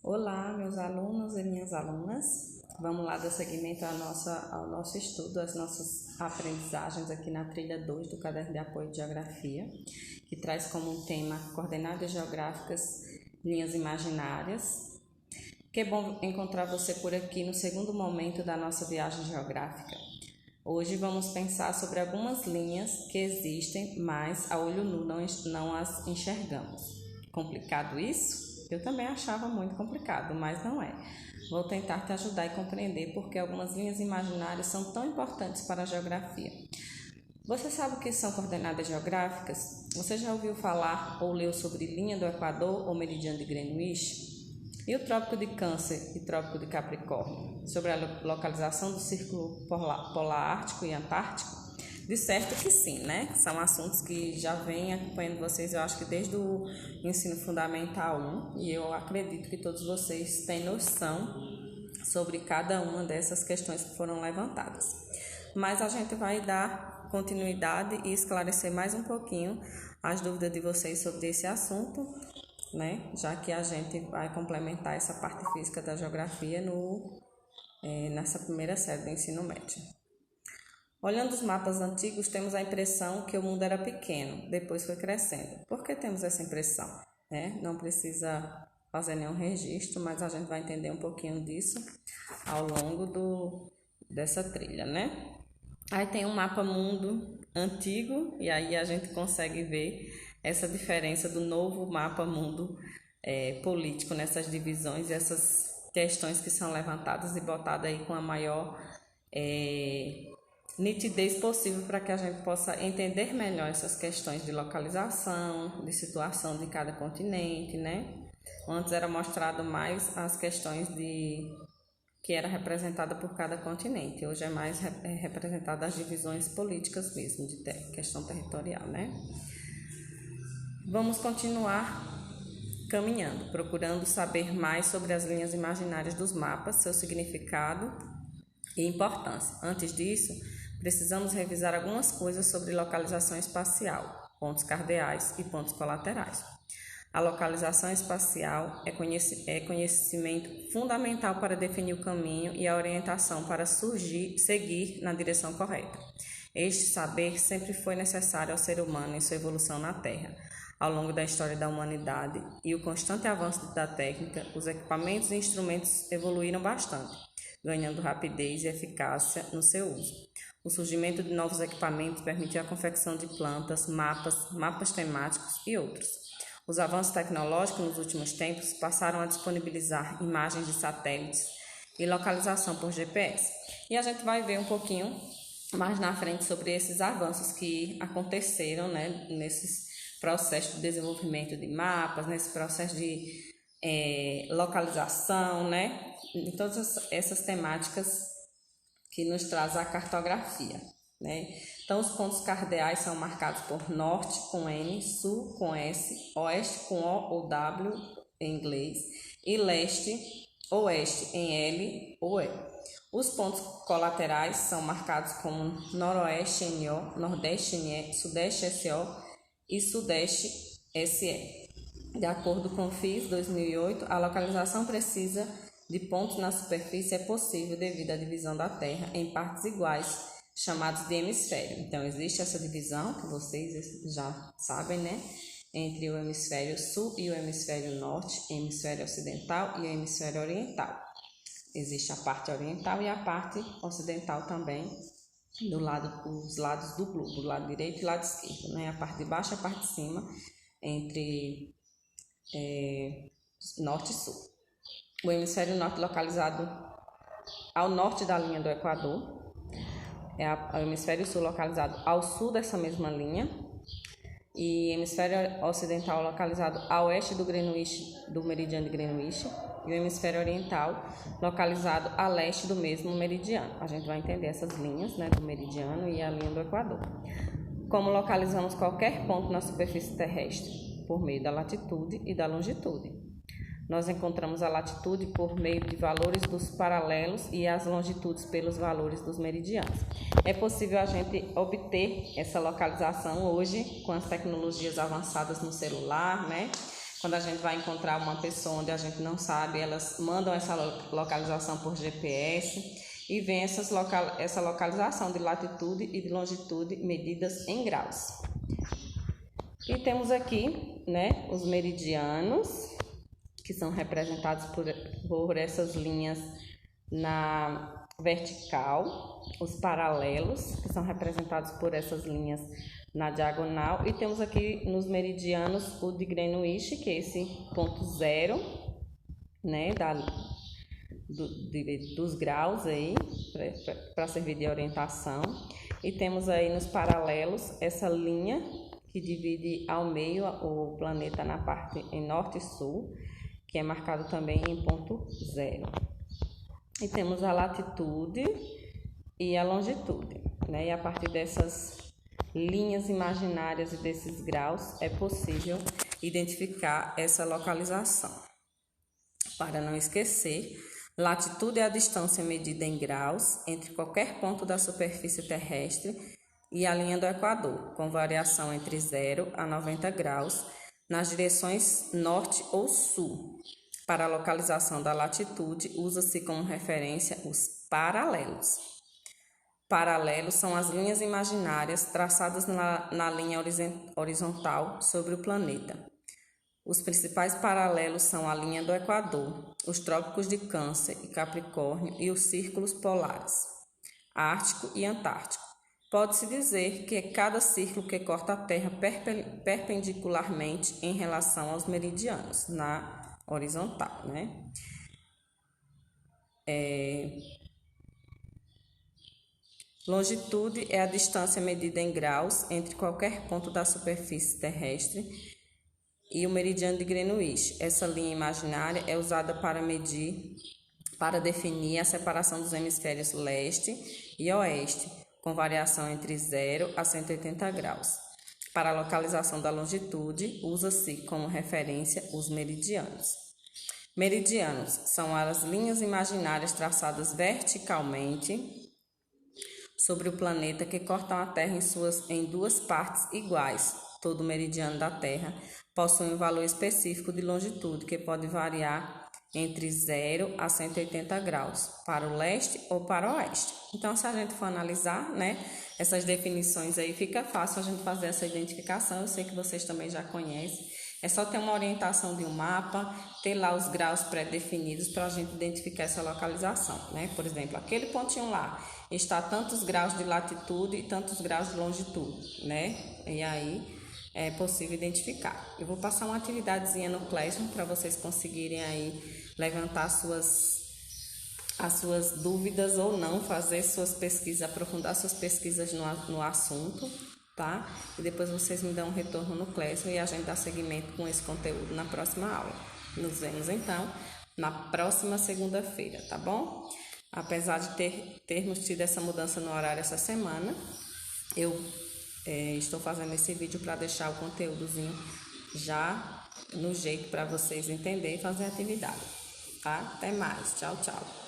Olá, meus alunos e minhas alunas. Vamos lá dar seguimento ao nosso estudo, às nossas aprendizagens aqui na trilha 2 do Caderno de Apoio de Geografia, que traz como tema coordenadas geográficas, linhas imaginárias. Que bom encontrar você por aqui no segundo momento da nossa viagem geográfica. Hoje vamos pensar sobre algumas linhas que existem, mas a olho nu não as enxergamos. Complicado isso? Eu também achava muito complicado, mas não é. Vou tentar te ajudar a compreender porque algumas linhas imaginárias são tão importantes para a geografia. Você sabe o que são coordenadas geográficas? Você já ouviu falar ou leu sobre linha do Equador ou meridiano de Greenwich? E o Trópico de Câncer e Trópico de Capricórnio? Sobre a localização do Círculo Polar Ártico e Antártico? De certo que sim, né? São assuntos que já vêm acompanhando vocês, eu acho que desde o ensino fundamental 1, e eu acredito que todos vocês têm noção sobre cada uma dessas questões que foram levantadas. Mas a gente vai dar continuidade e esclarecer mais um pouquinho as dúvidas de vocês sobre esse assunto, né? Já que a gente vai complementar essa parte física da geografia nessa primeira série do ensino médio. Olhando os mapas antigos, temos a impressão que o mundo era pequeno, depois foi crescendo. Por que temos essa impressão? Não precisa fazer nenhum registro, mas a gente vai entender um pouquinho disso ao longo dessa trilha, né? Aí tem um mapa mundo antigo, e aí a gente consegue ver essa diferença do novo mapa mundo político nessas divisões e essas questões que são levantadas e botadas aí com a maior nitidez possível para que a gente possa entender melhor essas questões de localização, de situação de cada continente, né? Antes era mostrado mais as questões que era representada por cada continente, hoje é mais representada as divisões políticas mesmo, de questão territorial, né? Vamos continuar caminhando, procurando saber mais sobre as linhas imaginárias dos mapas, seu significado e importância. Antes disso, precisamos revisar algumas coisas sobre localização espacial, pontos cardeais e pontos colaterais. A localização espacial é conhecimento fundamental para definir o caminho e a orientação para seguir na direção correta. Este saber sempre foi necessário ao ser humano em sua evolução na Terra. Ao longo da história da humanidade e o constante avanço da técnica, os equipamentos e instrumentos evoluíram bastante, ganhando rapidez e eficácia no seu uso. O surgimento de novos equipamentos permitiu a confecção de plantas, mapas temáticos e outros. Os avanços tecnológicos nos últimos tempos passaram a disponibilizar imagens de satélites e localização por GPS. E a gente vai ver um pouquinho mais na frente sobre esses avanços que aconteceram, né, nesses processos de desenvolvimento de mapas, nesse processo de localização, né, em todas essas temáticas que nos traz a cartografia, né? Então, os pontos cardeais são marcados por norte com N, sul com S, oeste com O ou W em inglês e leste, oeste em L ou E. Os pontos colaterais são marcados como noroeste em O, nordeste em E, sudeste SO e sudeste SE. De acordo com o FIS 2008, a localização precisa de pontos na superfície é possível devido à divisão da Terra em partes iguais, chamados de hemisfério. Então, existe essa divisão, que vocês já sabem, né? Entre o hemisfério sul e o hemisfério norte, hemisfério ocidental e o hemisfério oriental. Existe a parte oriental e a parte ocidental também, os lados do globo, do lado direito e lado esquerdo, né? A parte de baixo e a parte de cima, entre norte e sul. O hemisfério norte localizado ao norte da linha do Equador, o hemisfério sul localizado ao sul dessa mesma linha, e o hemisfério ocidental localizado a oeste do meridiano de Greenwich, e o hemisfério oriental localizado a leste do mesmo meridiano. A gente vai entender essas linhas, né, do meridiano e a linha do Equador. Como localizamos qualquer ponto na superfície terrestre? Por meio da latitude e da longitude. Nós encontramos a latitude por meio de valores dos paralelos e as longitudes pelos valores dos meridianos. É possível a gente obter essa localização hoje com as tecnologias avançadas no celular, né? Quando a gente vai encontrar uma pessoa onde a gente não sabe, elas mandam essa localização por GPS e vem essa localização de latitude e de longitude medidas em graus. E temos aqui, né, os meridianos, que são representados por essas linhas na vertical, os paralelos, que são representados por essas linhas na diagonal, e temos aqui nos meridianos o de Greenwich, que é esse ponto zero, né, dos graus aí, para servir de orientação. E temos aí nos paralelos essa linha que divide ao meio o planeta na parte em norte e sul, que é marcado também em ponto zero. E temos a latitude e a longitude, né? E a partir dessas linhas imaginárias e desses graus é possível identificar essa localização. Para não esquecer, latitude é a distância medida em graus entre qualquer ponto da superfície terrestre e a linha do Equador, com variação entre 0 a 90 graus nas direções norte ou sul. Para a localização da latitude, usa-se como referência os paralelos. Paralelos são as linhas imaginárias traçadas na linha horizontal sobre o planeta. Os principais paralelos são a linha do Equador, os trópicos de Câncer e Capricórnio e os círculos polares, Ártico e Antártico. Pode-se dizer que é cada círculo que corta a Terra perpendicularmente em relação aos meridianos, na horizontal, né? Longitude é a distância medida em graus entre qualquer ponto da superfície terrestre e o meridiano de Greenwich. Essa linha imaginária é usada para definir a separação dos hemisférios leste e oeste, com variação entre 0 a 180 graus. Para a localização da longitude, usa-se como referência os meridianos. Meridianos são as linhas imaginárias traçadas verticalmente sobre o planeta que cortam a Terra em duas partes iguais. Todo meridiano da Terra possui um valor específico de longitude que pode variar entre 0 a 180 graus, para o leste ou para o oeste. Então, se a gente for analisar, né, essas definições aí, fica fácil a gente fazer essa identificação. Eu sei que vocês também já conhecem. É só ter uma orientação de um mapa, ter lá os graus pré-definidos para a gente identificar essa localização, né? Por exemplo, aquele pontinho lá está a tantos graus de latitude e tantos graus de longitude, né? E aí é possível identificar. Eu vou passar uma atividadezinha no Classroom para vocês conseguirem aí levantar as suas dúvidas ou não, fazer suas pesquisas, aprofundar suas pesquisas no assunto, tá? E depois vocês me dão um retorno no Classroom e a gente dá seguimento com esse conteúdo na próxima aula. Nos vemos então na próxima segunda-feira, tá bom? Apesar de termos tido essa mudança no horário essa semana, eu estou fazendo esse vídeo para deixar o conteúdozinho já no jeito para vocês entenderem e fazer a atividade, tá? Até mais. Tchau, tchau.